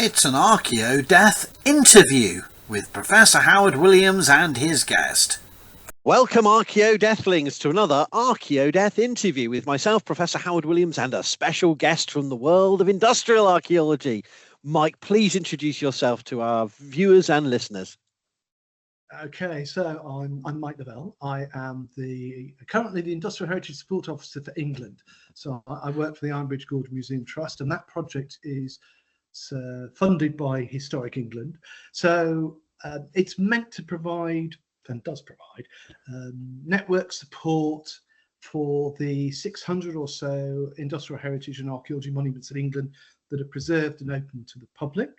It's an Archaeodeath Interview with Professor Howard Williams and his guest. Welcome, Archaeodeathlings, to another Archaeodeath Interview with myself, Professor Howard Williams, and a special guest from the world of industrial archaeology. Mike, please introduce yourself to our viewers and listeners. Okay, so I'm Mike Nevell. I am currently the Industrial Heritage Support Officer for England. So I work for the Ironbridge Gorge Museum Trust, and that project is funded by Historic England. So it's meant to provide, and does provide, network support for the 600 or so industrial heritage and archaeology monuments in England that are preserved and open to the public.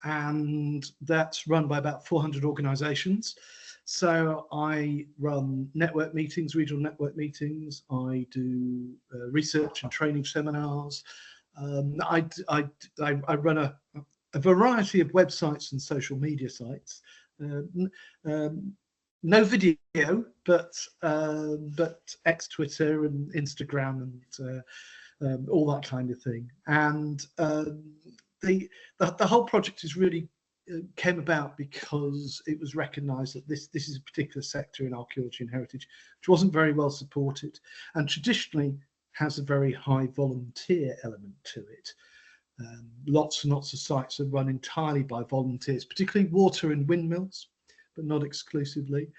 And that's run by about 400 organisations. So I run network meetings, regional network meetings. I do research and training seminars. I run a variety of websites and social media sites. No video, but X, Twitter, and Instagram, and all that kind of thing. And the whole project is really came about because it was recognised that this is a particular sector in archaeology and heritage which wasn't very well supported, and traditionally has a very high volunteer element to it. Lots and lots of sites are run entirely by volunteers, particularly water and windmills, but not exclusively.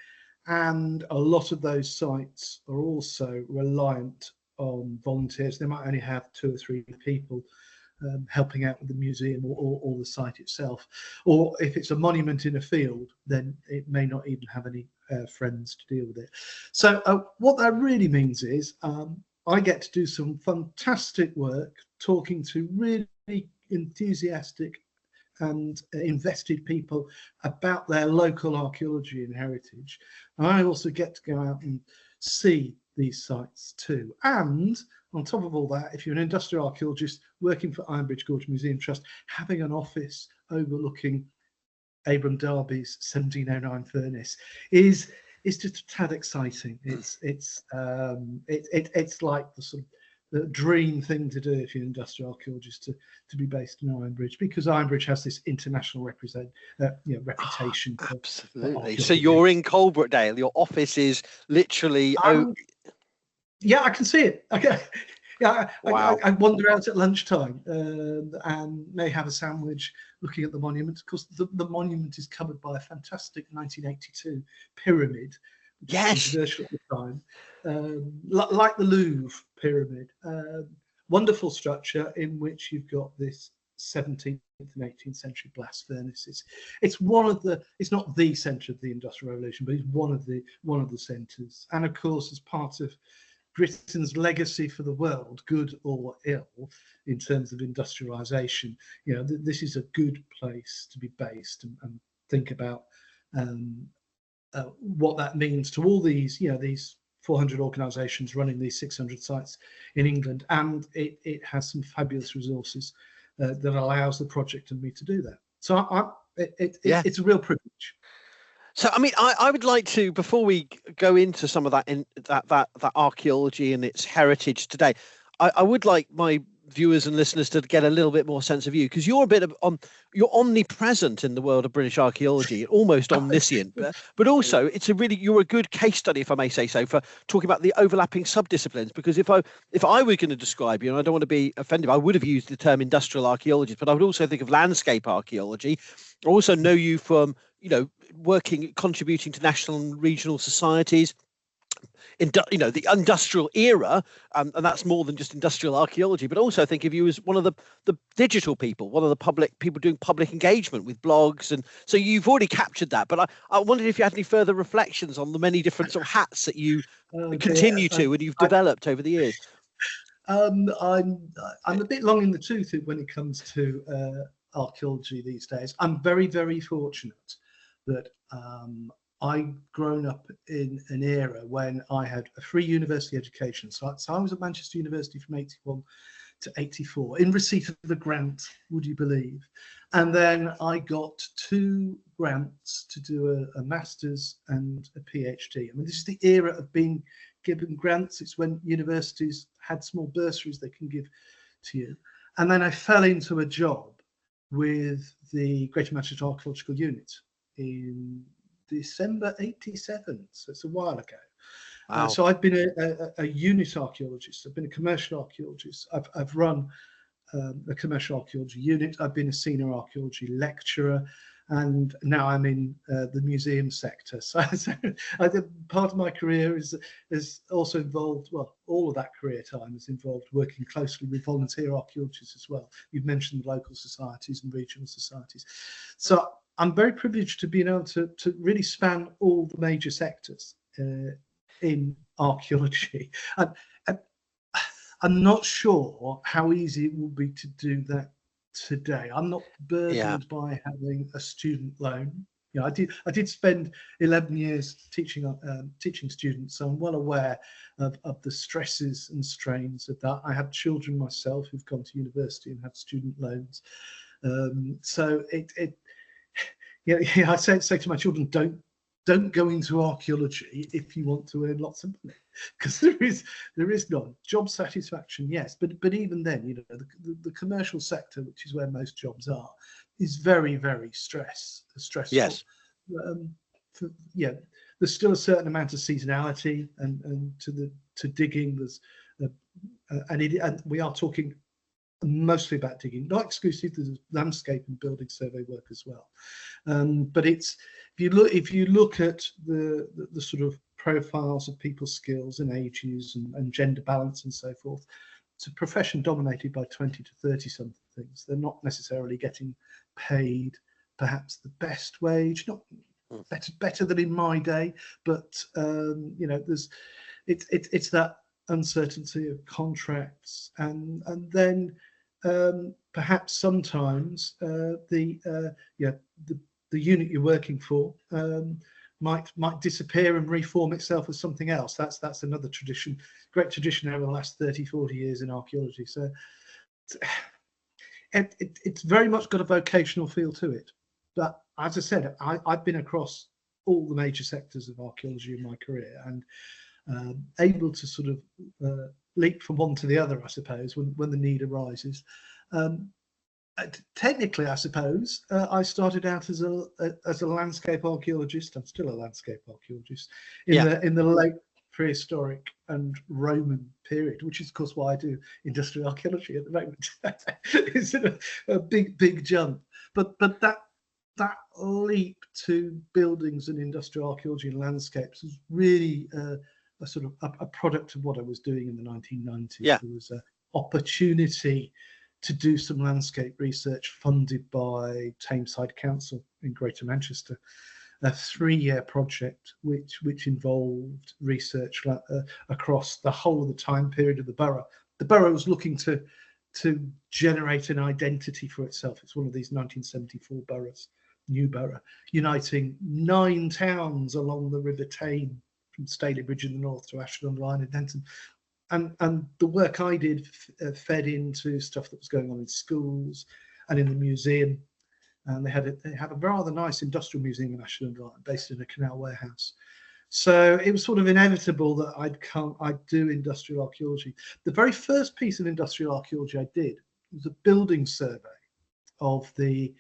And a lot of those sites are also reliant on volunteers. They might only have 2 or 3 people helping out with the museum or the site itself. Or if it's a monument in a field, then it may not even have any friends to deal with it. So what that really means is I get to do some fantastic work talking to really enthusiastic and invested people about their local archaeology and heritage. And I also get to go out and see these sites too. And on top of all that, if you're an industrial archaeologist working for Ironbridge Gorge Museum Trust, having an office overlooking Abram Darby's 1709 furnace is just a tad exciting. It's like the sort of the dream thing to do if you're an industrial archaeologist to be based in Ironbridge, because Ironbridge has this international reputation. Oh, absolutely. So you're in Coalbrookdale. Your office is literally. Yeah, I can see it. Okay. Yeah, wow. I wander out at lunchtime and may have a sandwich looking at the monument. Of course, the monument is covered by a fantastic 1982 pyramid, which is controversial at the time, like the Louvre pyramid. Wonderful structure in which you've got this 17th and 18th century blast furnaces. It's one of the. It's not the centre of the Industrial Revolution, but it's one of the centres. And of course, as part of Britain's legacy for the world, good or ill, in terms of industrialisation, this is a good place to be based and think about what that means to all these 400 organisations running these 600 sites in England, and it has some fabulous resources that allows the project and me to do that. So it's a real privilege. So, I mean, I would like to, before we go into some of that archaeology and its heritage today, I would like my viewers and listeners to get a little bit more sense of you, because you're you're omnipresent in the world of British archaeology, almost omniscient, but also you're a good case study, if I may say so, for talking about the overlapping subdisciplines. Because if I were going to describe you, and I don't want to be offended, I would have used the term industrial archaeologist, but I would also think of landscape archaeology. I also know you from contributing to national and regional societies, the industrial era, and that's more than just industrial archaeology, but also think of you as one of the digital people, one of the public people doing public engagement with blogs. And so you've already captured that, but I wondered if you had any further reflections on the many different sort of hats that you continue to and you've developed over the years. I'm a bit long in the tooth when it comes to archaeology these days. I'm very, very fortunate that I've grown up in an era when I had a free university education. So I was at Manchester University from 81 to 84 in receipt of a grant, would you believe? And then I got 2 grants to do a master's and a PhD. I mean, this is the era of being given grants. It's when universities had small bursaries they can give to you. And then I fell into a job with the Greater Manchester Archaeological Unit in December '87, so it's a while ago. Wow. So I've been a unit archaeologist. I've been a commercial archaeologist. I've run a commercial archaeology unit. I've been a senior archaeology lecturer, and now I'm in the museum sector. So I think part of my career is also involved. Well, all of that career time is involved working closely with volunteer archaeologists as well. You've mentioned the local societies and regional societies. So I'm very privileged to be able to really span all the major sectors in archaeology. And I'm not sure how easy it will be to do that today. I'm not burdened by having a student loan. You know, I did spend 11 years teaching students, so I'm well aware of the stresses and strains of that. I have children myself who've gone to university and had student loans. So I say to my children, don't go into archaeology if you want to earn lots of money, because there is none. Job satisfaction, yes, but even then, you know, the commercial sector, which is where most jobs are, is very, very stressful. Yes. There's still a certain amount of seasonality, and to digging there's and we are talking mostly about digging, not exclusively. There's landscape and building survey work as well, but it's if you look at the sort of profiles of people's skills and ages and gender balance and so forth, it's a profession dominated by 20 to 30 something things. They're not necessarily getting paid perhaps the best wage, not better than in my day, but you know, it's that uncertainty of contracts, and then perhaps sometimes the unit you're working for might disappear and reform itself as something else. That's another great tradition over the last 30-40 years in archaeology. So it's very much got a vocational feel to it. But as I said, I've been across all the major sectors of archaeology in my career, and able to sort of leap from one to the other, I suppose, when the need arises. Technically, I suppose, I started out as a landscape archaeologist. I'm still a landscape archaeologist in the late prehistoric and Roman period, which is, of course, why I do industrial archaeology at the moment. It's a big jump, but that leap to buildings and industrial archaeology and landscapes was really a sort of a product of what I was doing in the 1990s. Yeah. There was an opportunity to do some landscape research funded by Tameside Council in Greater Manchester, a 3-year project which involved research across the whole of the time period of the borough. The borough was looking to generate an identity for itself. It's one of these 1974 boroughs, new borough, uniting 9 towns along the River Tame, from Stalybridge in the north to Ashton-on-Lyne and Denton. And the work I did fed into stuff that was going on in schools and in the museum. And they had a rather nice industrial museum in Ashton-on-Lyne, based in a canal warehouse. So it was sort of inevitable that I'd do industrial archaeology. The very first piece of industrial archaeology I did was a building survey of the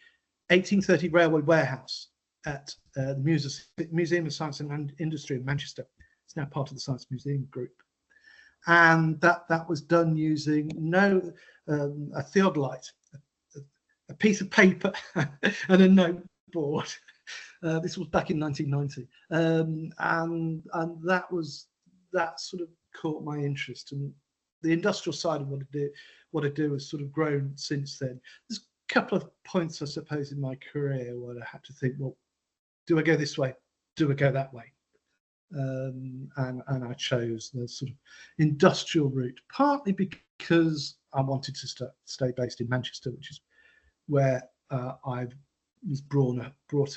1830 railway warehouse at the Museum of Science and Industry in Manchester. It's now part of the Science Museum Group. And that was done using a theodolite, a piece of paper and a noteboard. This was back in 1990, and that sort of caught my interest. And the industrial side of what I do has sort of grown since then. There's a couple of points, I suppose, in my career where I had to think, well, do I go this way? Do I go that way? And I chose the sort of industrial route, partly because I wanted to stay based in Manchester, which is where I was brought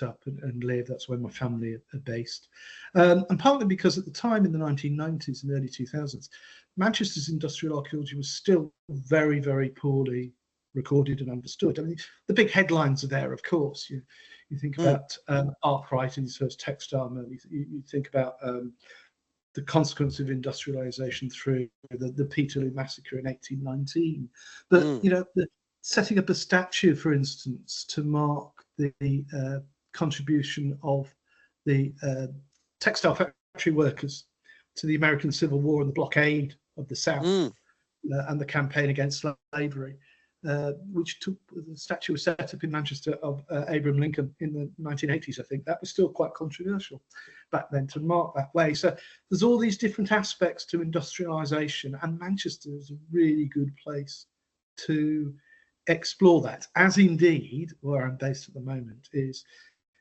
up and lived. That's where my family are based, and partly because at the time in the 1990s and early 2000s, Manchester's industrial archaeology was still very, very poorly recorded and understood. I mean, the big headlines are there, of course. You think about Arkwright in his first textile mill. You think about the consequence of industrialisation through the Peterloo massacre in 1819. But you know, setting up a statue, for instance, to mark the contribution of the textile factory workers to the American Civil War and the blockade of the South and the campaign against slavery, which the statue was set up in Manchester of Abraham Lincoln in the 1980s, I think. That was still quite controversial back then to mark that way. So there's all these different aspects to industrialisation, and Manchester is a really good place to explore that, as indeed where I'm based at the moment is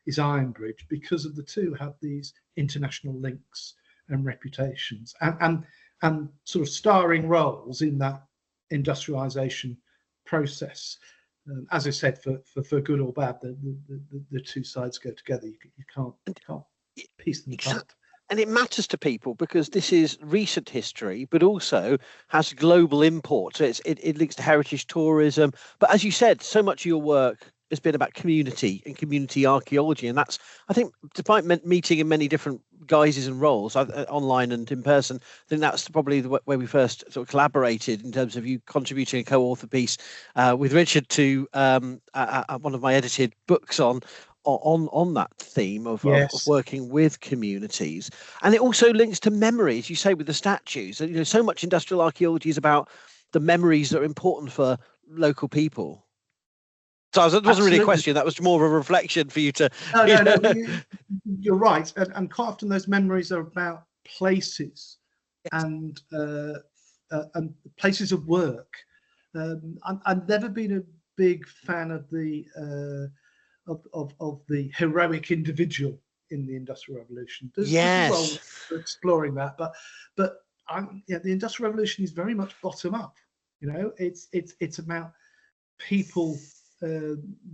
Ironbridge, because of the two have these international links and reputations and sort of starring roles in that industrialisation process. As I said, for good or bad, the two sides go together. You can't piece them apart. And it matters to people because this is recent history, but also has global import. So it links to heritage tourism. But as you said, so much of your work has been about community and community archaeology. And that's, I think, despite meeting in many different guises and roles, online and in person, I think that's probably where we first sort of collaborated in terms of you contributing a co-author piece with Richard to one of my edited books on that theme of working with communities. And it also links to memories, you say, with the statues. And, you know, so much industrial archaeology is about the memories that are important for local people. So that wasn't really a question, that was more of a reflection for you to... No, you're right. And quite often those memories are about places and places of work. I've never been a big fan of the heroic individual in the Industrial Revolution. There's a role for exploring that, but the Industrial Revolution is very much bottom up. You know, it's about people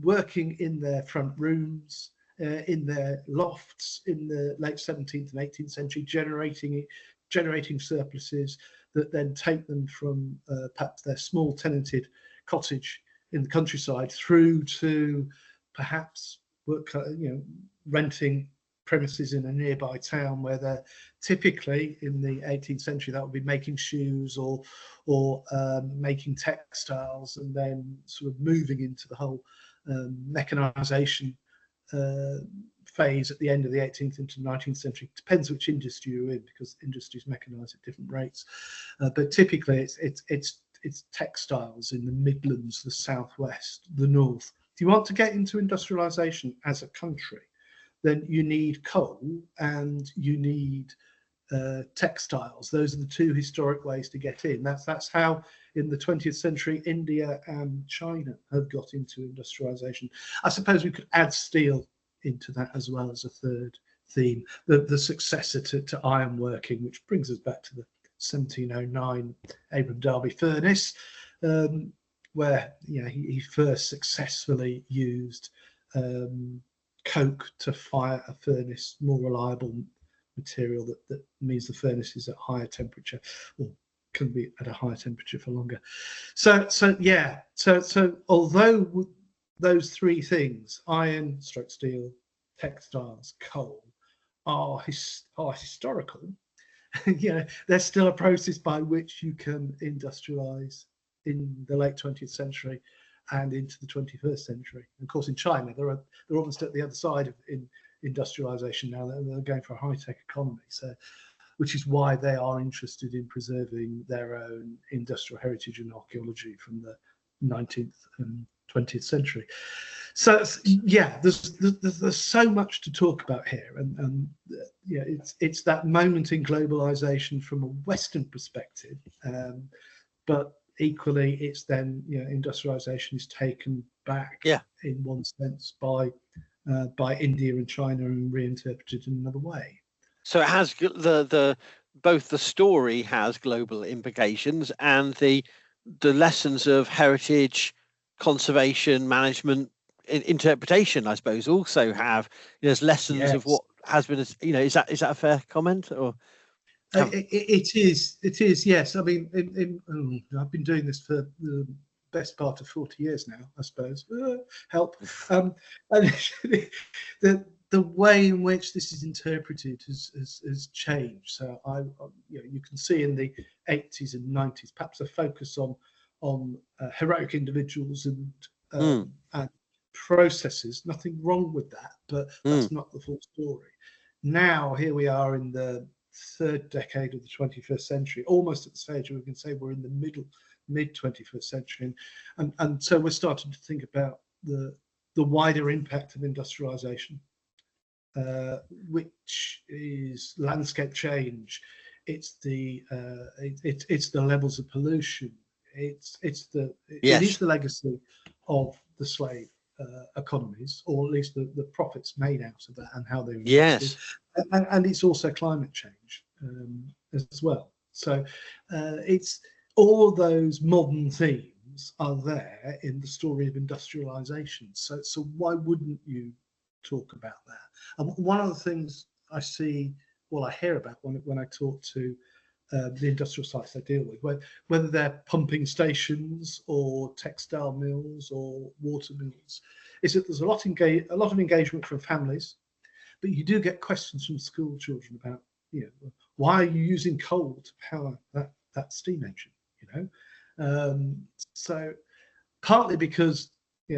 working in their front rooms, in their lofts in the late 17th and 18th century, generating surpluses that then take them from perhaps their small tenanted cottage in the countryside through to perhaps renting premises in a nearby town where they're typically, in the 18th century, that would be making shoes or making textiles, and then sort of moving into the whole mechanization phase at the end of the 18th into 19th century. It depends which industry you're in, because industries mechanize at different rates, but typically it's textiles in the Midlands, the Southwest, the North. If you want to get into industrialization as a country, then you need coal and you need textiles. Those are the two historic ways to get in. That's how in the 20th century India and China have got into industrialization. I suppose we could add steel into that as well as a third theme, the successor to ironworking, which brings us back to the 1709 Abram Darby furnace, where he first successfully used coke to fire a furnace, more reliable material that means the furnace is at higher temperature, or can be at a higher temperature for longer. So although those three things, iron, steel, textiles, coal, are historical, there's still a process by which you can industrialize in the late 20th century and into the 21st century. And of course, in China, they're almost at the other side of industrialization now. They're going for a high-tech economy, so which is why they are interested in preserving their own industrial heritage and archaeology from the 19th and 20th century. So there's so much to talk about here, and it's that moment in globalization from a Western perspective, but equally it's then industrialization is taken back in one sense by India and China and reinterpreted in another way. So it has both the story has global implications, and the lessons of heritage, conservation, management, interpretation, I suppose, also have lessons of what has been. Is that a fair comment? Or it is, yes. I mean, I've been doing this for the best part of 40 years now, I suppose. Help. And the way in which this is interpreted has changed. So you can see in the 80s and 90s perhaps a focus on on heroic individuals and processes. Nothing wrong with that, but that's not the full story. Now, here we are in the third decade of the 21st century, almost at the stage where we can say we're in the mid 21st century, and so we're starting to think about the wider impact of industrialization, which is landscape change. It's the levels of pollution. It is the legacy of the slave economies, or at least the profits made out of that and how they were invested. And it's also climate change as well. So it's all of those modern themes are there in the story of industrialization. So why wouldn't you talk about that? And one of the things I see, well, I hear about when I talk to the industrial sites I deal with, whether they're pumping stations or textile mills or water mills, is that there's a lot of engagement from families, but you do get questions from school children about, why are you using coal to power that steam engine? So partly because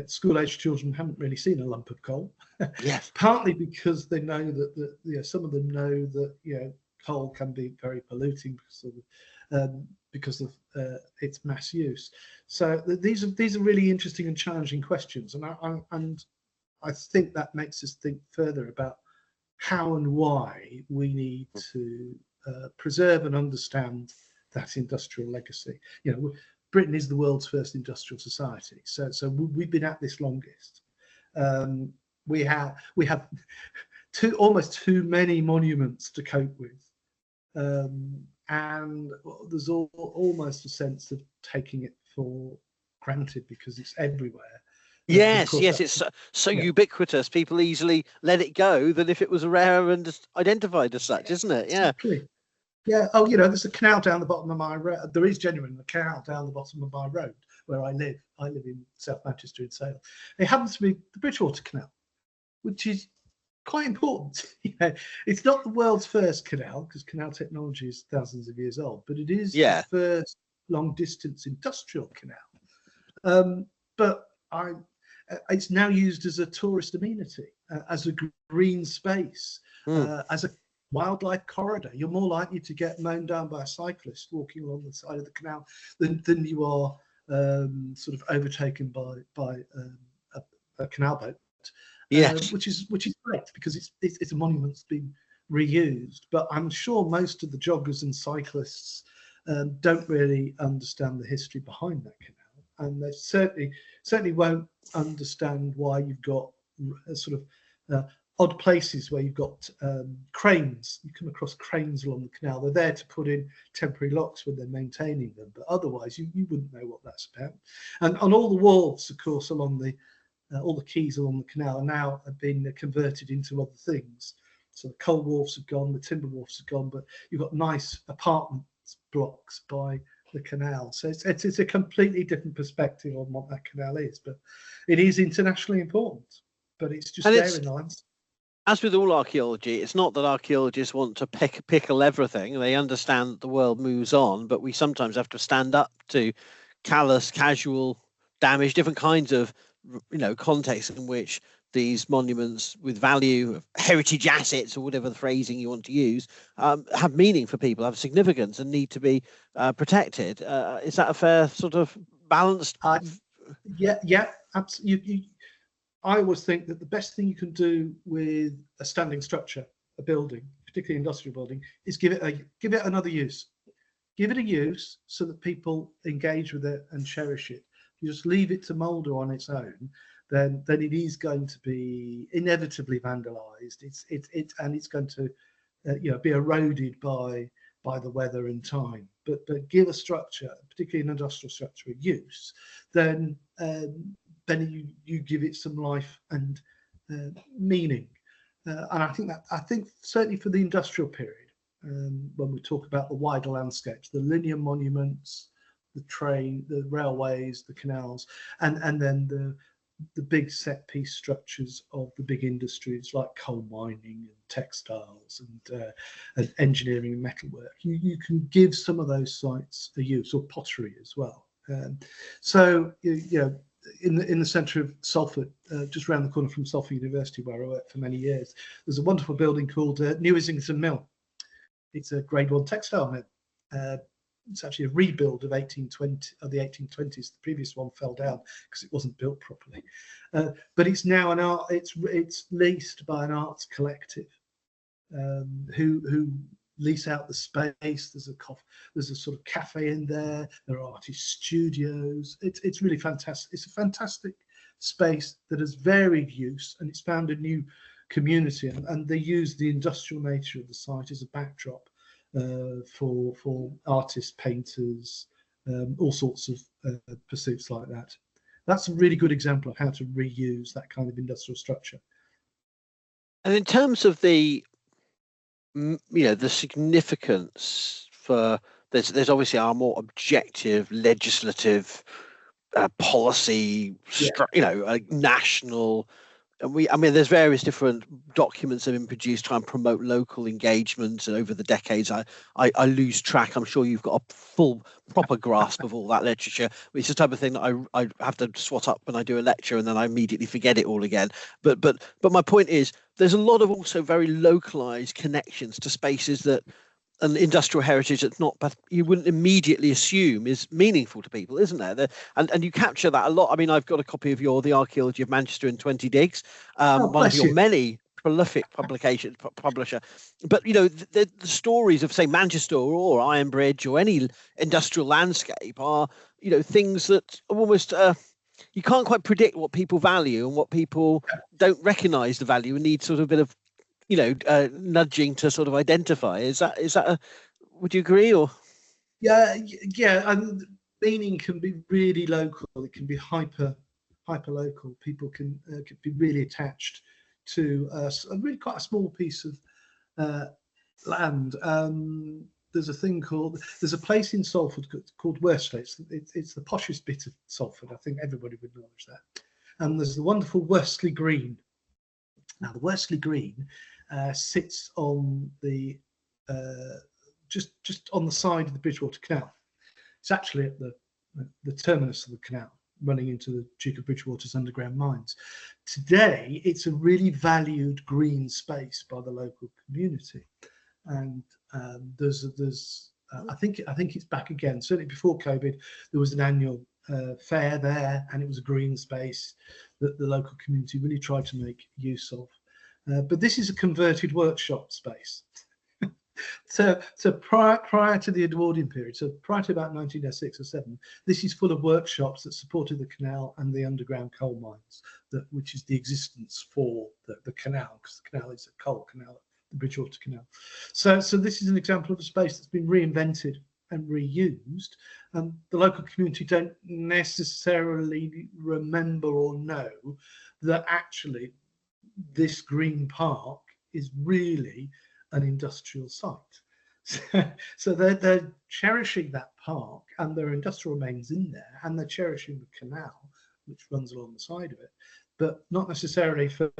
school-aged children haven't really seen a lump of coal. Yes. Partly because they know that some of them know that coal can be very polluting because of its mass use. So these are really interesting and challenging questions, and I think that makes us think further about how and why we need to preserve and understand that industrial legacy. Britain is the world's first industrial society, so we've been at this longest. We have almost too many monuments to cope with, and there's almost a sense of taking it for granted because it's everywhere. Yes, it's so ubiquitous. People easily let it go than if it was rare and identified as such, isn't it? Yeah. Exactly. Yeah. Oh, there's a canal down the bottom of my road. There is genuinely a canal down the bottom of my road where I live. I live in South Manchester in Salem. It happens to be the Bridgewater Canal, which is quite important. It's not the world's first canal because canal technology is thousands of years old, but it is the first long-distance industrial canal. But it's now used as a tourist amenity, as a green space, as a wildlife corridor. You're more likely to get mown down by a cyclist walking along the side of the canal than you are sort of overtaken by a canal boat. Yes, which is great because it's a monument that's been reused. But I'm sure most of the joggers and cyclists don't really understand the history behind that canal, and they certainly won't understand why you've got sort of odd places where you've got cranes. You come across cranes along the canal. They're there to put in temporary locks when they're maintaining them, but otherwise you wouldn't know what that's about. And on all the wharves, of course, along all the quays along the canal are now have been converted into other things. So the coal wharfs have gone, the timber wharfs have gone, but you've got nice apartment blocks by the canal. So it's a completely different perspective on what that canal is, but it is internationally important. But it's just there in the landscape. As with all archaeology, it's not that archaeologists want to pickle everything. They understand that the world moves on, but we sometimes have to stand up to callous, casual damage, different kinds of contexts in which these monuments with value, heritage assets, or whatever the phrasing you want to use, have meaning for people, have significance, and need to be protected. Is that a fair sort of balanced? Yeah, absolutely. I always think that the best thing you can do with a standing structure, a building, particularly industrial building, is give it another use. Give it a use so that people engage with it and cherish it. If you just leave it to moulder on its own, then it is going to be inevitably vandalized. It's going to be eroded by the weather and time. But give a structure, particularly an industrial structure, a use, then you give it some life and meaning. And I think certainly for the industrial period, when we talk about the wider landscapes, the linear monuments, the railways, the canals, and then the big set piece structures of the big industries like coal mining and textiles and engineering and metalwork. You can give some of those sites a use, or pottery as well. So you know, in the centre of Salford, just around the corner from Salford University, where I worked for many years, there's a wonderful building called New Islington Mill. It's a Grade 1 textile mill. It's actually a rebuild of the 1820s. The previous one fell down because it wasn't built properly. But it's now an art. It's leased by an arts collective who lease out the space. There's a sort of cafe in there. There are artist studios. It's really fantastic. It's a fantastic space that has varied use, and it's found a new community. And they use the industrial nature of the site as a backdrop for artists, painters, all sorts of pursuits like that. That's a really good example of how to reuse that kind of industrial structure. And in terms of the the significance for there's obviously our more objective legislative policy, national. And there's various different documents that have been produced trying to promote local engagement, and over the decades, I lose track. I'm sure you've got a full, proper grasp of all that literature. It's the type of thing that I have to swat up when I do a lecture, and then I immediately forget it all again. But my point is, there's a lot of also very localized connections to spaces that an industrial heritage that's not, but you wouldn't immediately assume is meaningful to people, isn't there? And you capture that a lot. I mean, I've got a copy of the Archaeology of Manchester in 20 digs, one of your many prolific publisher. But the stories of, say, Manchester or Ironbridge or any industrial landscape are things that are almost you can't quite predict what people value and what people don't recognise the value and need sort of a bit of nudging to sort of identify. Is that would you agree? Or yeah, and meaning can be really local. It can be hyper local. People can be really attached to really quite a small piece of land. There's a place in Salford called Worsley. It's the poshest bit of Salford. I think everybody would acknowledge that. And there's the wonderful Worsley Green. Now, the Worsley Green sits on the just on the side of the Bridgewater Canal. It's actually at the terminus of the canal, running into the Duke of Bridgewater's underground mines. Today, it's a really valued green space by the local community, and there's I think it's back again. Certainly before COVID, there was an annual fair there, and it was a green space that the local community really tried to make use of. But this is a converted workshop space. So prior to the Edwardian period, so prior to about 1906 or 7, this is full of workshops that supported the canal and the underground coal mines, which is the existence for the canal, because the canal is a coal canal, the Bridgewater Canal. So this is an example of a space that's been reinvented and reused, and the local community don't necessarily remember or know that actually this green park is really an industrial site. So they're cherishing that park, and there are industrial remains in there, and they're cherishing the canal which runs along the side of it, but not necessarily for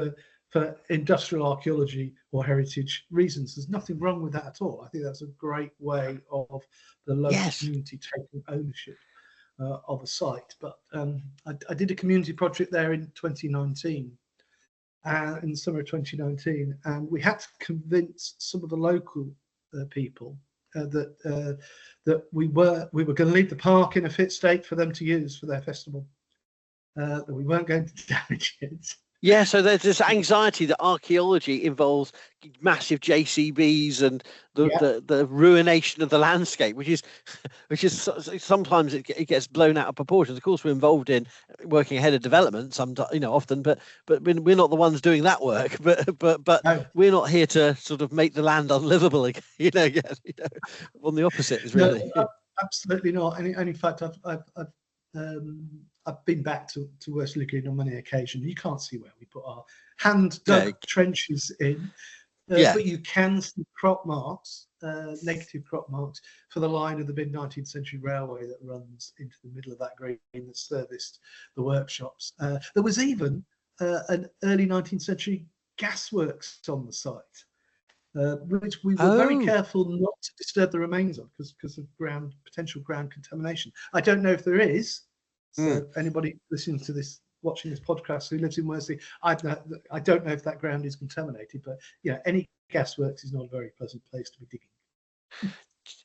industrial archaeology or heritage reasons. There's nothing wrong with that at all. I think that's a great way of the local community taking ownership of a site. But I did a community project there in 2019. In the summer of 2019, and we had to convince some of the local people that we were going to leave the park in a fit state for them to use for their festival, that we weren't going to damage it. Yeah, so there's this anxiety that archaeology involves massive JCBs and the ruination of the landscape, which is sometimes it gets blown out of proportions. Of course, we're involved in working ahead of development, often, but we're not the ones doing that work. But no. We're not here to sort of make the land unlivable again. On the opposite is really absolutely not. And in fact, I've been back to Worsley Green on many occasions. You can't see where we put our hand-dug trenches in, but you can see crop marks, negative crop marks, for the line of the mid-19th century railway that runs into the middle of that green that serviced the workshops. There was even an early 19th century gasworks on the site. which we were very Oh. careful not to disturb the remains of because of potential ground contamination. I don't know if there is. So anybody listening to this, watching this podcast who lives in Worsley, I don't know if that ground is contaminated, but yeah, any gasworks is not a very pleasant place to be digging.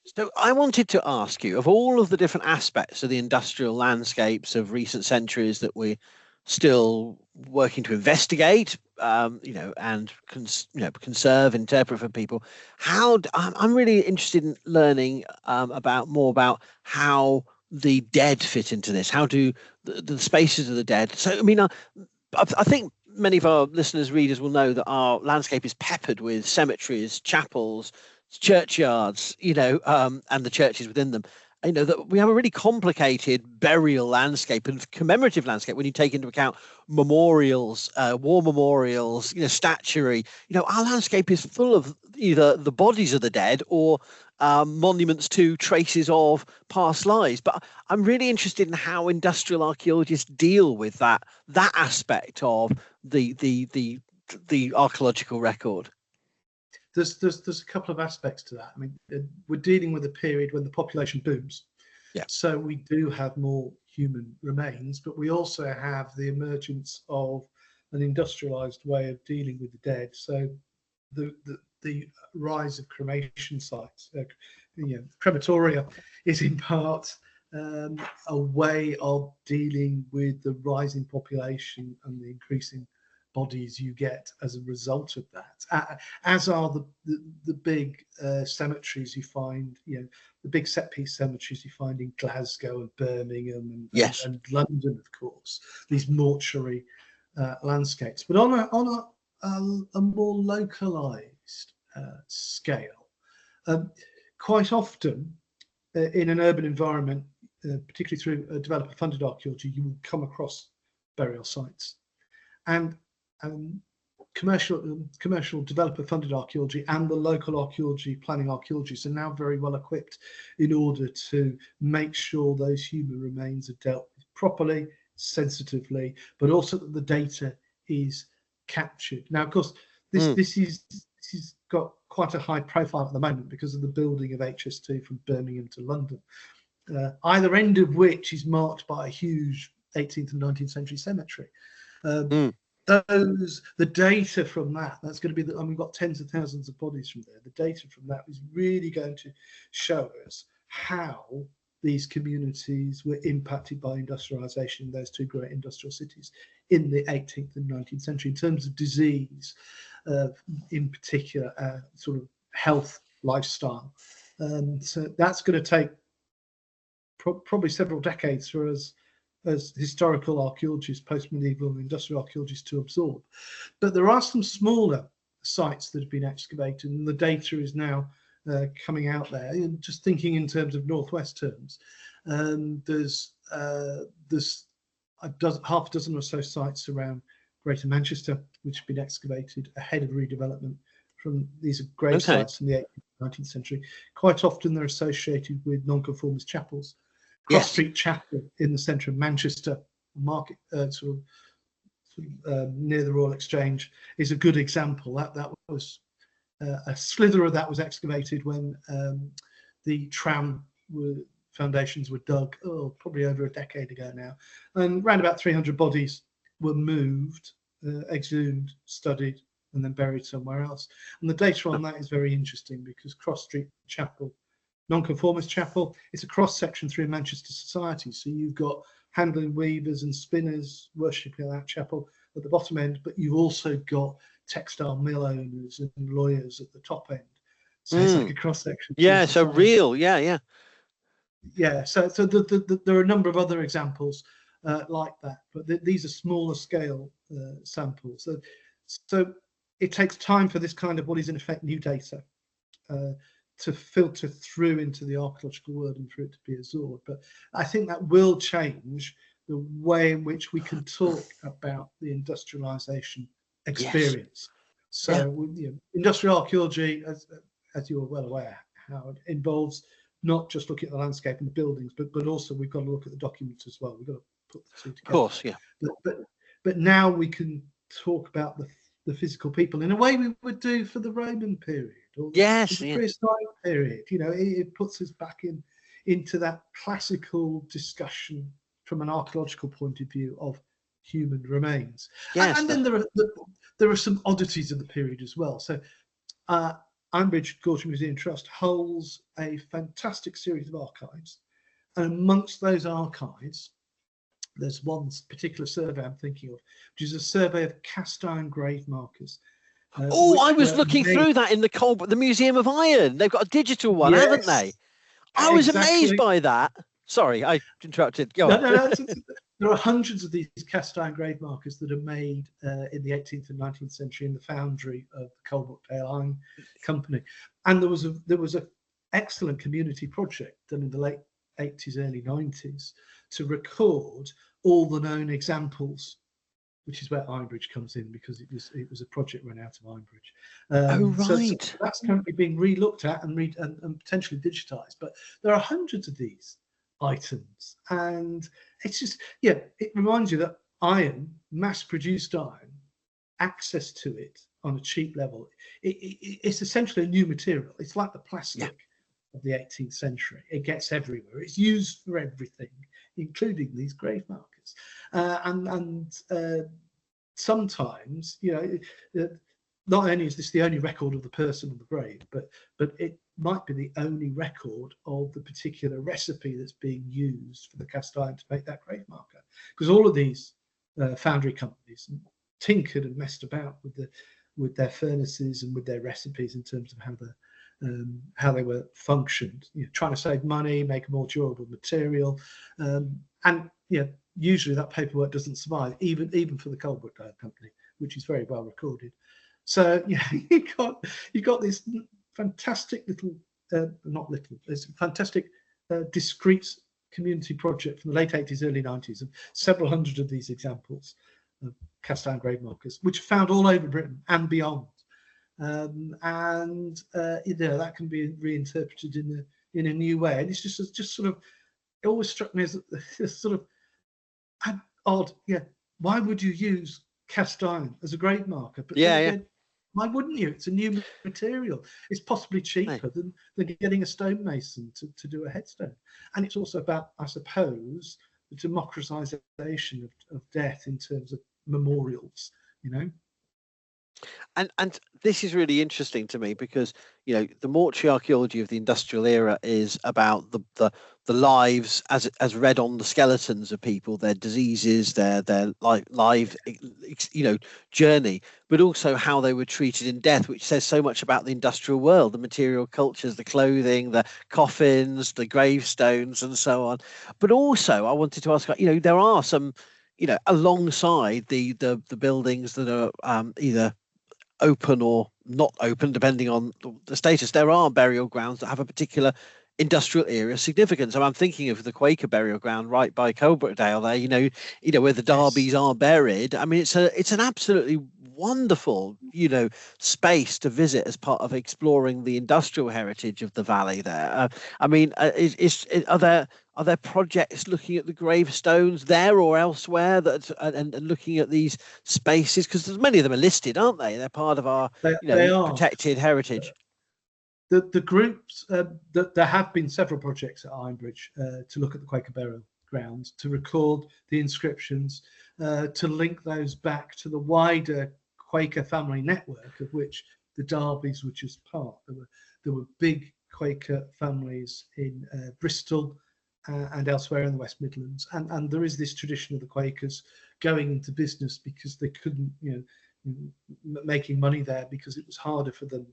So I wanted to ask you, of all of the different aspects of the industrial landscapes of recent centuries that we're still working to investigate, and conserve, interpret for people, I'm really interested in learning more about how the dead fit into this. How do the spaces of the dead? So I mean, I think many of our listeners, readers will know that our landscape is peppered with cemeteries, chapels, churchyards, and the churches within them. That we have a really complicated burial landscape and commemorative landscape when you take into account memorials, war memorials, statuary. Our landscape is full of either the bodies of the dead or monuments to traces of past lives. But I'm really interested in how industrial archaeologists deal with that aspect of the archaeological record. There's a couple of aspects to that. I mean, we're dealing with a period when the population booms. Yeah. So we do have more human remains, but we also have the emergence of an industrialized way of dealing with the dead. So the rise of cremation sites, crematoria, is in part a way of dealing with the rising population and the increasing bodies you get as a result of that, as are the big cemeteries you find, the big set piece cemeteries you find in Glasgow and Birmingham and London, of course, these mortuary landscapes. But on a more localized scale, quite often in an urban environment, particularly through developer funded archaeology, you will come across burial sites. And commercial developer funded archaeology and the local archaeology planning archaeologists are now very well equipped in order to make sure those human remains are dealt with properly, sensitively, but also that the data is captured. Now, of course, this is got quite a high profile at the moment because of the building of HS2 from Birmingham to London, either end of which is marked by a huge 18th and 19th century cemetery. The data from that's going to be we've got tens of thousands of bodies from there. The data from that is really going to show us how these communities were impacted by industrialization in those two great industrial cities in the 18th and 19th century in terms of disease, in particular, sort of health, lifestyle. So that's going to take probably several decades for us as historical archaeologists, post-medieval and industrial archaeologists to absorb. But there are some smaller sites that have been excavated, and the data is now coming out there. And just thinking in terms of Northwest terms, there's half a dozen or so sites around Greater Manchester, which have been excavated ahead of redevelopment from these grave sites in the 18th, 19th century. Quite often they're associated with nonconformist chapels. Cross Street Chapel in the centre of Manchester, market near the Royal Exchange, is a good example. That was a slither of that was excavated when the tram foundations were dug, probably over a decade ago now, and around about 300 bodies were moved, exhumed, studied, and then buried somewhere else. And the data on that is very interesting because Cross Street Chapel, nonconformist chapel, it's a cross section through Manchester society. So you've got handloom weavers and spinners worshipping at that chapel at the bottom end, but you've also got textile mill owners and lawyers at the top end. So it's like a cross section. Yeah, so real. Yeah. So there are a number of other examples like that, but these are smaller scale samples. So it takes time for this kind of what is in effect new data to filter through into the archaeological world and for it to be absorbed. But I think that will change the way in which we can talk about the industrialization experience. So industrial archaeology, as you're well aware, Howard, involves not just looking at the landscape and the buildings, but also we've got to look at the documents as well. We've got to put the two together. Of course, yeah. But now we can talk about the physical people in a way we would do for the Roman period. or Yes, the yeah. prehistoric period. You know, it puts us back into that classical discussion from an archaeological point of view of human remains. Yes. And then there are some oddities of the period as well. So Ironbridge Gorge Museum Trust holds a fantastic series of archives, and amongst those archives, there's one particular survey I'm thinking of, which is a survey of cast iron grave markers. I was looking through that in the Museum of Iron. They've got a digital one, haven't they? I was amazed by that. Sorry, I interrupted. Go on. No. There are hundreds of these cast iron grave markers that are made in the 18th and 19th century in the foundry of the Coalbrookdale Iron Company, and there was a excellent community project done in the late 80s, early 90s to record all the known examples, which is where Ironbridge comes in, because it was a project run out of Ironbridge. So that's currently being re-looked at and potentially digitized. But there are hundreds of these items, and it's just, it reminds you that iron, mass-produced iron, access to it on a cheap level, it's essentially a new material. It's like the plastic of the 18th century. It gets everywhere. It's used for everything, including these grave markers. Sometimes, not only is this the only record of the person on the grave, but it might be the only record of the particular recipe that's being used for the cast iron to make that grave marker. Because all of these foundry companies tinkered and messed about with their furnaces and with their recipes in terms of how they were functioned, trying to save money, make a more durable material, and usually that paperwork doesn't survive, even for the Coalbrookdale Company, which is very well recorded. So you've got this fantastic this fantastic discrete community project from the late 80s, early 90s, of several hundred of these examples of cast iron grave markers, which are found all over Britain and beyond. That can be reinterpreted in a new way, and it's just sort of, it always struck me as sort of odd. Why would you use cast iron as a grave marker? But why wouldn't you? It's a new material. It's possibly cheaper than getting a stonemason to do a headstone. And it's also about, I suppose, the democratization of death in terms of memorials, And this is really interesting to me, because the mortuary archaeology of the industrial era is about the lives as read on the skeletons of people, their diseases, their life journey, but also how they were treated in death, which says so much about the industrial world, the material cultures, the clothing, the coffins, the gravestones, and so on. But also, I wanted to ask, there are some, alongside the buildings that are either open or not open, depending on the status, there are burial grounds that have a particular industrial area significance. I'm thinking of the Quaker burial ground right by Coalbrookdale there, where the Darbys are buried. I mean, it's an absolutely wonderful, space to visit as part of exploring the industrial heritage of the valley there. Are there projects looking at the gravestones there or elsewhere and looking at these spaces? Because many of them are listed, aren't they? They're part of our protected heritage. The groups, there have been several projects at Ironbridge to look at the Quaker burial grounds, to record the inscriptions, to link those back to the wider Quaker family network, of which the Darbys were just part. There were big Quaker families in Bristol and elsewhere in the West Midlands, and there is this tradition of the Quakers going into business because they couldn't, making money there, because it was harder for them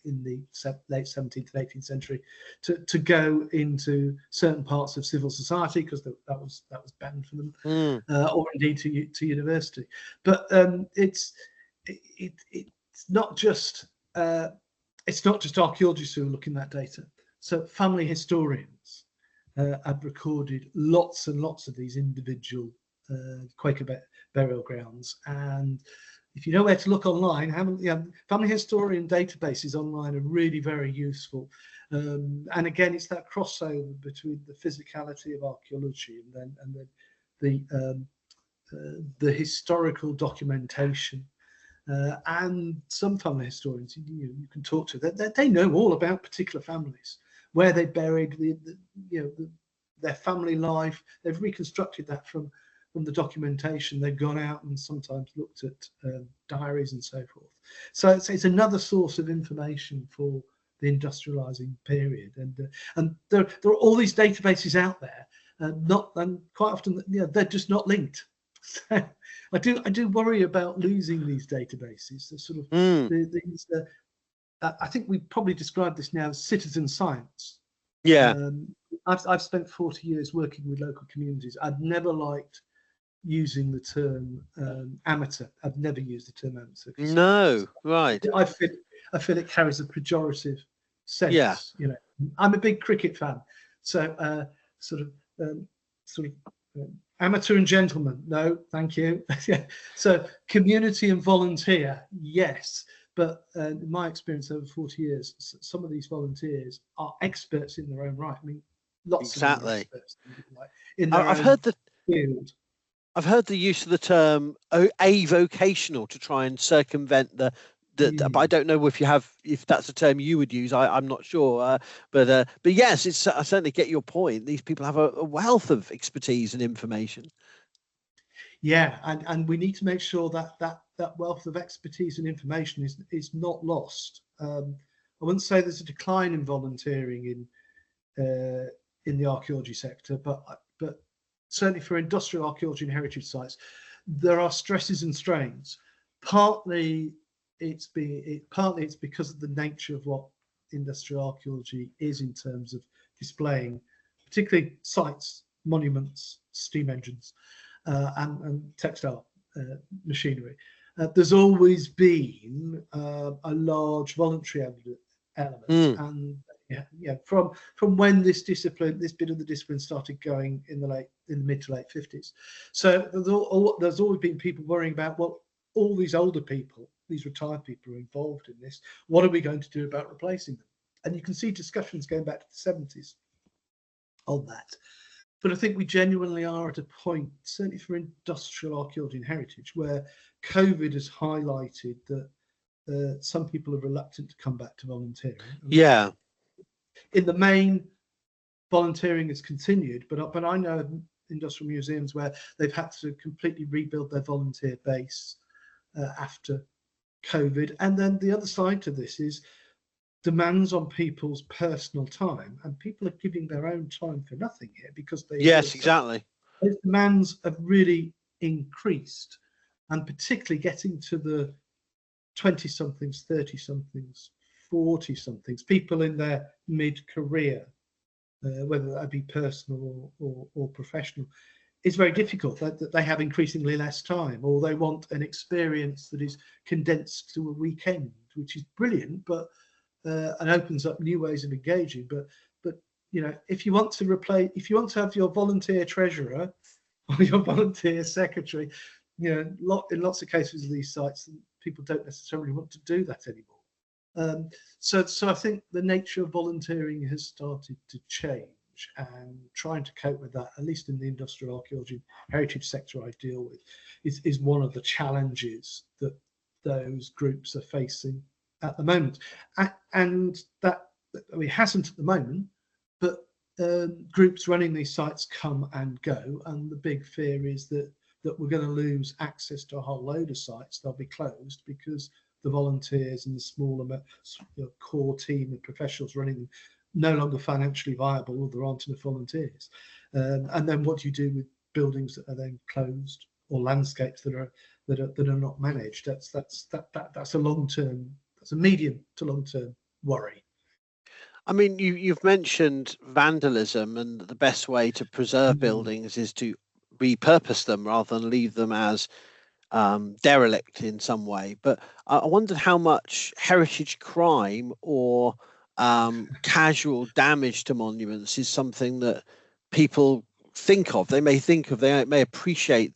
in the late 17th and 18th century to go into certain parts of civil society, because that was banned for them, or indeed to university. But it's not just archaeologists who are looking at data. So family historians have recorded lots and lots of these individual Quaker burial grounds, and if you know where to look online, family historian databases online are really very useful. And again, it's that crossover between the physicality of archaeology and the historical documentation. and some family historians you can talk to. They know all about particular families, where they buried their family life. They've reconstructed that from the documentation. They've gone out and sometimes looked at diaries and so forth. So it's another source of information for the industrializing period, and there are all these databases out there, and quite often they're just not linked. So I do worry about losing these databases. I think we probably describe this now as citizen science. Yeah. I've spent 40 years working with local communities. I've never liked using the term amateur. I've never used the term amateur. No, right. I feel it carries a pejorative sense. Yeah. I'm a big cricket fan, so amateur and gentleman, no, thank you. So community and volunteer, yes. But in my experience over 40 years, some of these volunteers are experts in their own right. I mean, lots of them are experts in their own field. I've heard the use of the term avocational to try and circumvent the but I don't know if that's a term you would use. I'm not sure. But yes, I certainly get your point. These people have a wealth of expertise and information. Yeah, and we need to make sure that wealth of expertise and information is not lost. I wouldn't say there's a decline in volunteering in the archaeology sector, but certainly for industrial archaeology and heritage sites, there are stresses and strains. Partly it's because of the nature of what industrial archaeology is in terms of displaying, particularly sites, monuments, steam engines, and textile machinery. There's always been a large voluntary element, and from when this bit of the discipline started going in the mid to late 50s. So there's always been people worrying about, well, all these older people, these retired people are involved in this. What are we going to do about replacing them? And you can see discussions going back to the 70s on that. But I think we genuinely are at a point, certainly for industrial archaeology and heritage, where COVID has highlighted that some people are reluctant to come back to volunteering. Yeah. In the main, volunteering has continued, but I know of industrial museums where they've had to completely rebuild their volunteer base after COVID. And then the other side to this is demands on people's personal time, and people are giving their own time for nothing here because they exactly. Those demands have really increased, and particularly getting to the 20-somethings, 30-somethings, 40-somethings, people in their mid-career, whether that be personal or professional, is very difficult. That they have increasingly less time, or they want an experience that is condensed to a weekend, which is brilliant, but and opens up new ways of engaging. But if you want to have your volunteer treasurer or your volunteer secretary, in lots of cases of these sites, people don't necessarily want to do that anymore. So I think the nature of volunteering has started to change, and trying to cope with that, at least in the industrial archaeology and heritage sector I deal with, is one of the challenges that those groups are facing at the moment. And that it hasn't at the moment, but groups running these sites come and go, and the big fear is that we're going to lose access to a whole load of sites. They'll be closed because the volunteers and the smaller core team of professionals running them no longer financially viable, or there aren't enough volunteers. And then what do you do with buildings that are then closed, or landscapes that are not managed? That's a long-term, that's a medium to long-term worry. I mean, you've mentioned vandalism, and the best way to preserve buildings is to repurpose them rather than leave them as derelict in some way. But I wondered how much heritage crime or casual damage to monuments is something that people think of. They may appreciate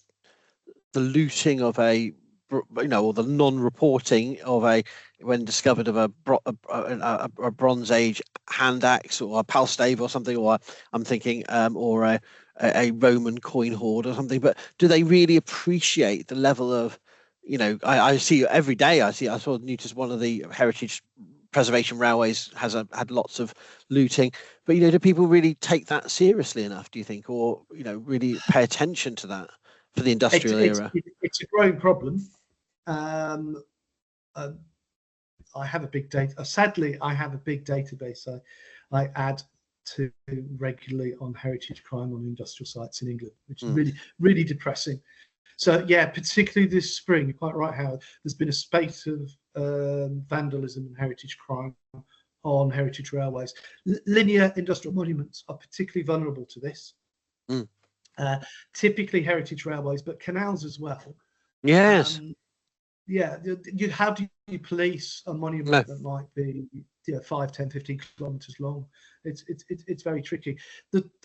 the looting of or the non-reporting of when discovered of a Bronze Age hand axe or a palstave or something, or I'm thinking or a Roman coin hoard or something. But do they really appreciate the level of I see every day. I saw Newton's, one of the heritage preservation railways has had lots of looting, but do people really take that seriously enough, do you think, or really pay attention to that for the industrial era? It's a growing problem. I have a big data. Sadly, I have a big database I add to regularly on heritage crime on industrial sites in England, which is really, really depressing. So yeah, particularly this spring, you're quite right, Howard, there's been a spate of vandalism and heritage crime on heritage railways. Linear industrial monuments are particularly vulnerable to this. Typically heritage railways, but canals as well. Yes. How do you police a monument that might be 5, 10, 15 kilometers long? It's very tricky.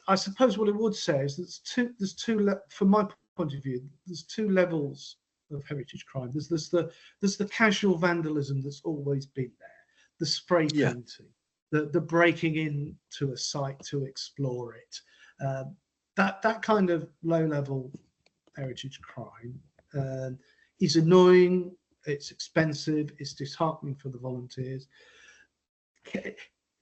I suppose what I would say is there's two from my point of view, there's two levels of heritage crime. There's the casual vandalism that's always been there, the spray painting, the breaking into a site to explore it. That kind of low level heritage crime is annoying, it's expensive, it's disheartening for the volunteers.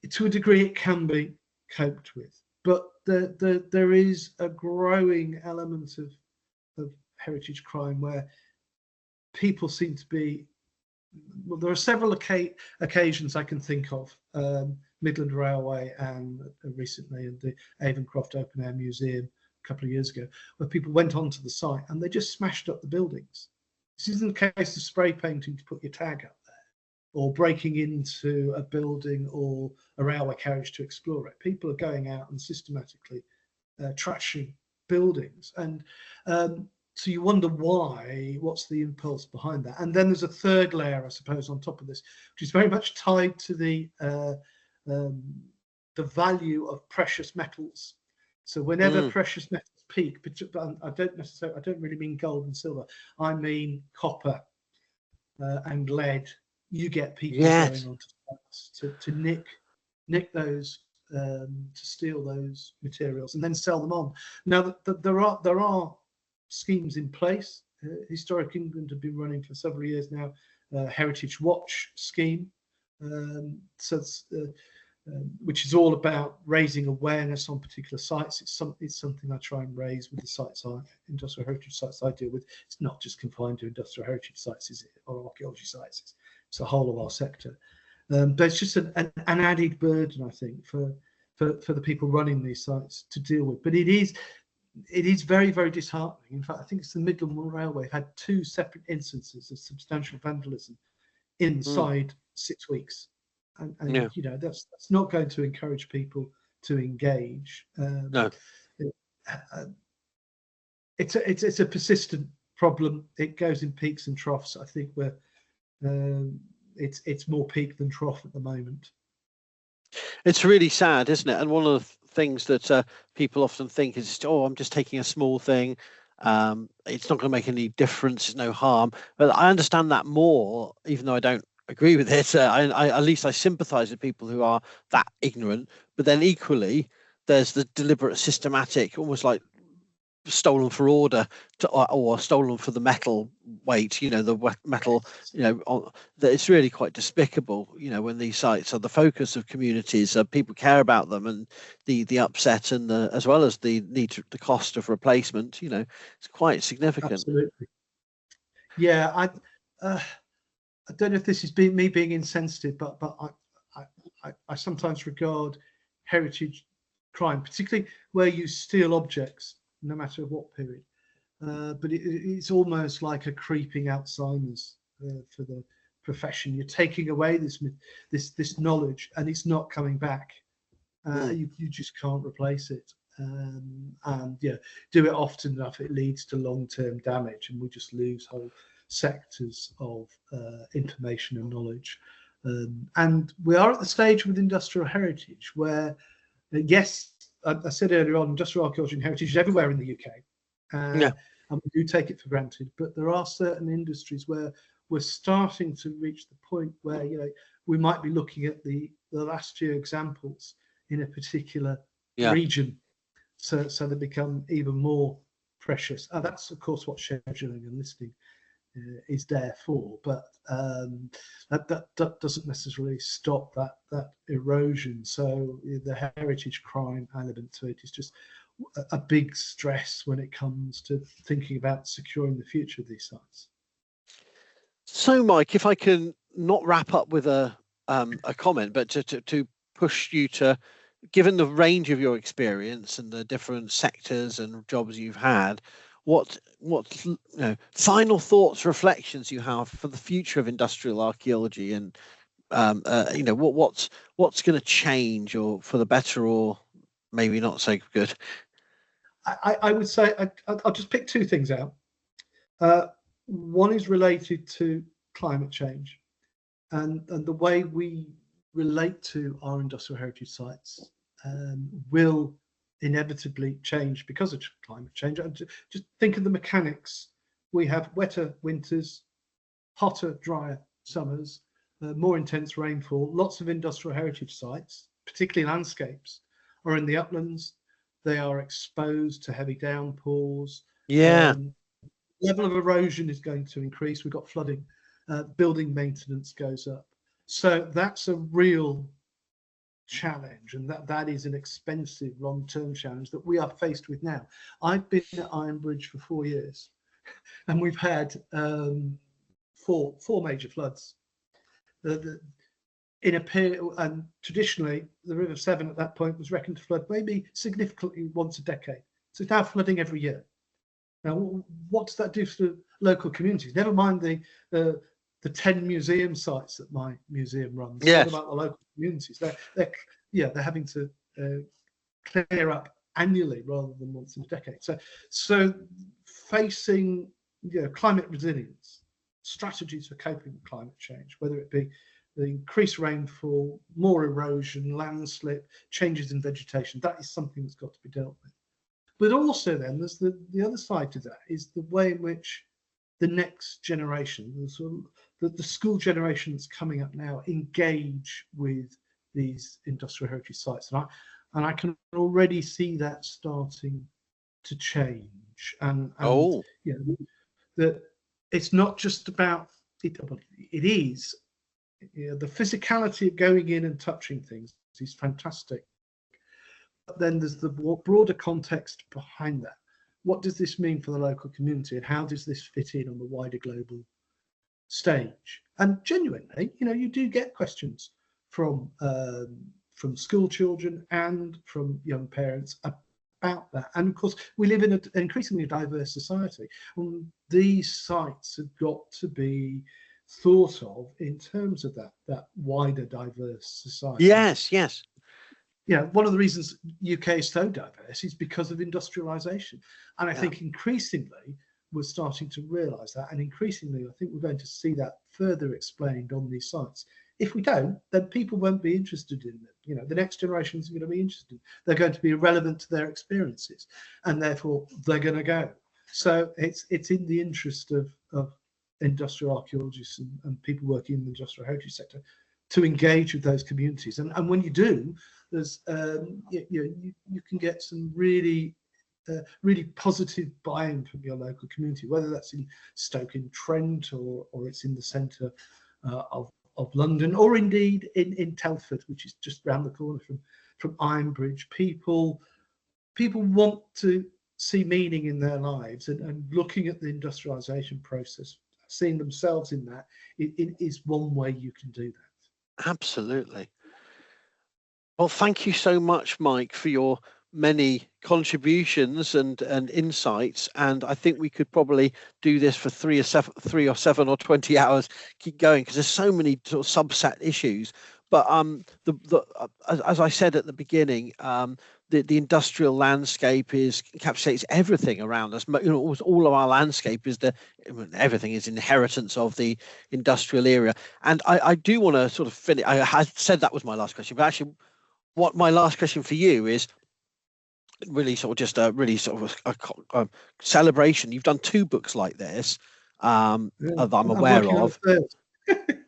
To a degree, it can be coped with, but there is a growing element of heritage crime where people seem to be. Well, there are several occasions I can think of, Midland Railway and recently at the Avon-Croft Open Air Museum a couple of years ago, where people went onto the site and they just smashed up the buildings. This isn't a case of spray painting to put your tag up there or breaking into a building or a railway carriage to explore it. People are going out and systematically trashing buildings. And so you wonder why, what's the impulse behind that? And then there's a third layer, I suppose, on top of this, which is very much tied to the value of precious metals. So whenever precious metals peak, but I don't really mean gold and silver. I mean copper and lead. You get people going onto sites to nick those, to steal those materials and then sell them on. Now there are schemes in place. Historic England have been running for several years now. Heritage Watch scheme, which is all about raising awareness on particular sites. It's something I try and raise with the sites, industrial heritage sites I deal with. It's not just confined to industrial heritage sites, is it, or archaeology sites? It's the whole of our sector. But it's just an added burden, I think, for the people running these sites to deal with. But it is very, very disheartening. In fact, I think it's the Midland Railway had 2 separate instances of substantial vandalism inside 6 weeks. And that's not going to encourage people to engage. No, it's a persistent problem. It goes in peaks and troughs. I think it's more peak than trough at the moment. It's really sad, isn't it? And one of the things that people often think is, I'm just taking a small thing. It's not going to make any difference. There's no harm. But I understand that more, even though I don't agree with it. At least I sympathise with people who are that ignorant. But then equally, there's the deliberate, systematic, almost like stolen for order or stolen for the metal weight. The metal. That it's really quite despicable. When these sites are the focus of communities, people care about them, and the upset and as well as the the cost of replacement. It's quite significant. Absolutely. Yeah, I don't know if this is me being insensitive, but I sometimes regard heritage crime, particularly where you steal objects, no matter what period. But it's almost like a creeping Alzheimer's for the profession. You're taking away this knowledge, and it's not coming back. You just can't replace it. And do it often enough, it leads to long-term damage, and we just lose whole sectors of information and knowledge. And we are at the stage with industrial heritage where, yes, I said earlier on, industrial archaeology and heritage is everywhere in the UK. And we do take it for granted, but there are certain industries where we're starting to reach the point where we might be looking at the last year examples in a particular region, so they become even more precious. That's of course what scheduling and listing is there for, but that doesn't necessarily stop that erosion. So the heritage crime element to it is just a big stress when it comes to thinking about securing the future of these sites. So, Mike, if I can not wrap up with a comment, but to push you to, given the range of your experience and the different sectors and jobs you've had, what final thoughts, reflections you have for the future of industrial archaeology, and what's going to change, or for the better, or maybe not so good? I would say I'll just pick two things out. One is related to climate change and the way we relate to our industrial heritage sites will inevitably change because of climate change. And just think of the mechanics. We have wetter winters, hotter, drier summers, more intense rainfall. Lots of industrial heritage sites, particularly landscapes, are in the uplands. They are exposed to heavy downpours. Yeah. Level of erosion is going to increase. We've got flooding. Building maintenance goes up. So that's a real challenge, and that is an expensive long-term challenge that we are faced with now. I've been at Ironbridge for 4 years, and we've had four major floods. In a period, and traditionally the River Severn at that point was reckoned to flood maybe significantly once a decade. So it's now flooding every year. Now, what does that do to the local communities? Never mind the 10 museum sites that my museum runs. Yes. What about the local communities? They're having to clear up annually rather than once in a decade. So facing climate resilience, strategies for coping with climate change, whether it be the increased rainfall, more erosion, landslip, changes in vegetation, that is something that's got to be dealt with. But also then there's the other side to that is the way in which the next generation, the school generation that's coming up now, engage with these industrial heritage sites. And I can already see that starting to change. And that it's not just about it is the physicality of going in and touching things is fantastic. But then there's the broader context behind that. What does this mean for the local community, and how does this fit in on the wider global stage? And genuinely, you do get questions from school children and from young parents about that. And of course, we live in an increasingly diverse society, and these sites have got to be thought of in terms of that wider diverse society. Yes. One of the reasons UK is so diverse is because of industrialization. And I think increasingly we're starting to realize that. And increasingly, I think we're going to see that further explained on these sites. If we don't, then people won't be interested in them. The next generation is going to be interested. They're going to be relevant to their experiences, and therefore they're going to go. So it's in the interest of industrial archaeologists and people working in the industrial heritage sector to engage with those communities. And when you do, there's you can get some really positive buy-in from your local community, whether that's in Stoke-in-Trent or it's in the centre of London, or indeed in Telford, which is just round the corner from Ironbridge. People want to see meaning in their lives, and looking at the industrialisation process, seeing themselves in that, it is one way you can do that. Absolutely. Well, thank you so much, Mike, for your many contributions and insights. And I think we could probably do this for 3 or 7 or 20 hours, keep going, because there's so many sort of subset issues. But as I said at the beginning, the industrial landscape encapsulates everything around us. All of our landscape everything is inheritance of the industrial era. And I do want to sort of finish. I had said that was my last question, but actually, what my last question for you is really sort of just a celebration. You've done 2 books like this that I'm aware of.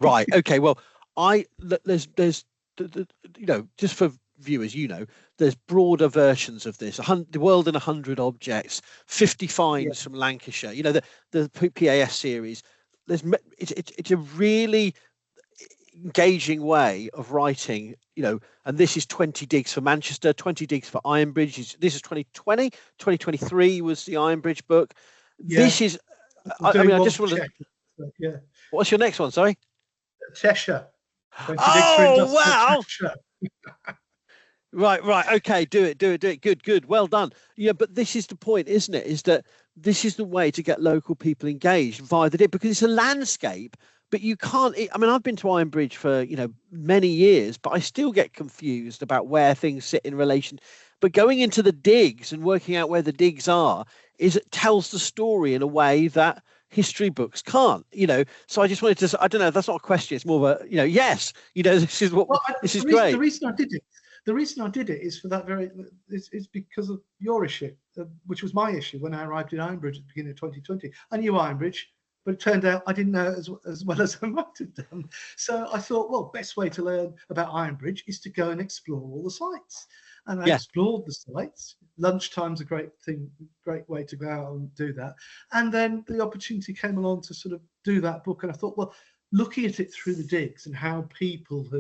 Right. Okay. Well, there's just for viewers, there's broader versions of this. The World in 100 Objects, 50 Finds from Lancashire. The PAS series. it's a really engaging way of writing, and this is 20 digs for Manchester, 20 digs for Ironbridge. This is 2020, 2023 was the Ironbridge book. Yeah. This is, I'm I mean, I doing just one want for to, Cheshire, so, yeah. what's your next one? Sorry. Cheshire. 20 digs for Oh, industrial wow. Cheshire. Right. Okay. Do it. Good. Well done. Yeah, but this is the point, isn't it? Is that this is the way to get local people engaged via the dig, because it's a landscape, but you can't. I mean, I've been to Ironbridge for many years, but I still get confused about where things sit in relation. But going into the digs and working out where the digs are it tells the story in a way that history books can't. So I just wanted to. I don't know. That's not a question. It's more of a yes. This is what. Well, this is the great. reason I did it is for that it's because of your issue, which was my issue when I arrived in Ironbridge at the beginning of 2020. I knew Ironbridge, but it turned out I didn't know it as well as I might have done. So I thought, well, best way to learn about Ironbridge is to go and explore all the sites. And I explored the sites. Lunchtime's a great way to go out and do that. And then the opportunity came along to sort of do that book. And I thought, well, looking at it through the digs and how people's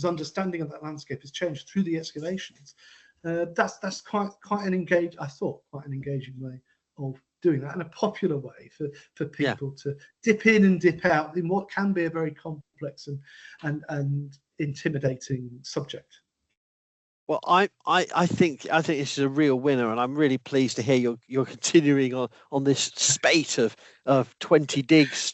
understanding of that landscape has changed through the excavations. That's quite an engaging way of doing that, and a popular way for people to dip in and dip out in what can be a very complex and intimidating subject. Well, I think this is a real winner, and I'm really pleased to hear you're continuing on this spate of 20 digs,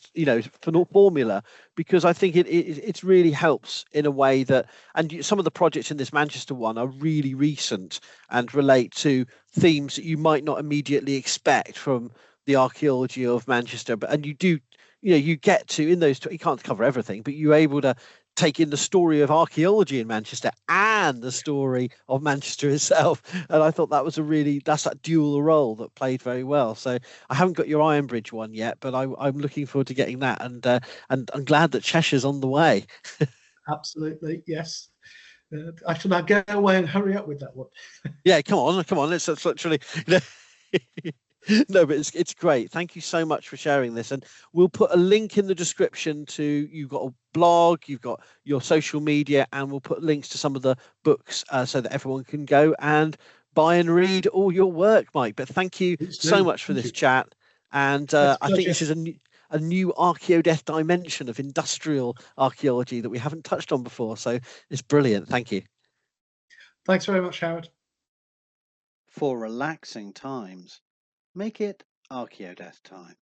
formula, because I think it really helps in a way that, and some of the projects in this Manchester one are really recent and relate to themes that you might not immediately expect from the archaeology of Manchester, and you do, you get to in those. You can't cover everything, but you're able to take in the story of archaeology in Manchester and the story of Manchester itself. And I thought that was that's that dual role that played very well. So I haven't got your Ironbridge one yet, but I'm looking forward to getting that. And I'm glad that Cheshire's on the way. Absolutely, yes. I shall now go away and hurry up with that one. Yeah, come on. It's literally. No, but it's great. Thank you so much for sharing this, and we'll put a link in the description to, you've got a blog, you've got your social media, and we'll put links to some of the books so that everyone can go and buy and read all your work, Mike. But thank you so much for this chat, and I think this is a new Archaeodeath dimension of industrial archaeology that we haven't touched on before, so it's brilliant. Thank you. Thanks very much, Howard. For relaxing times, make it Archaeodeath time.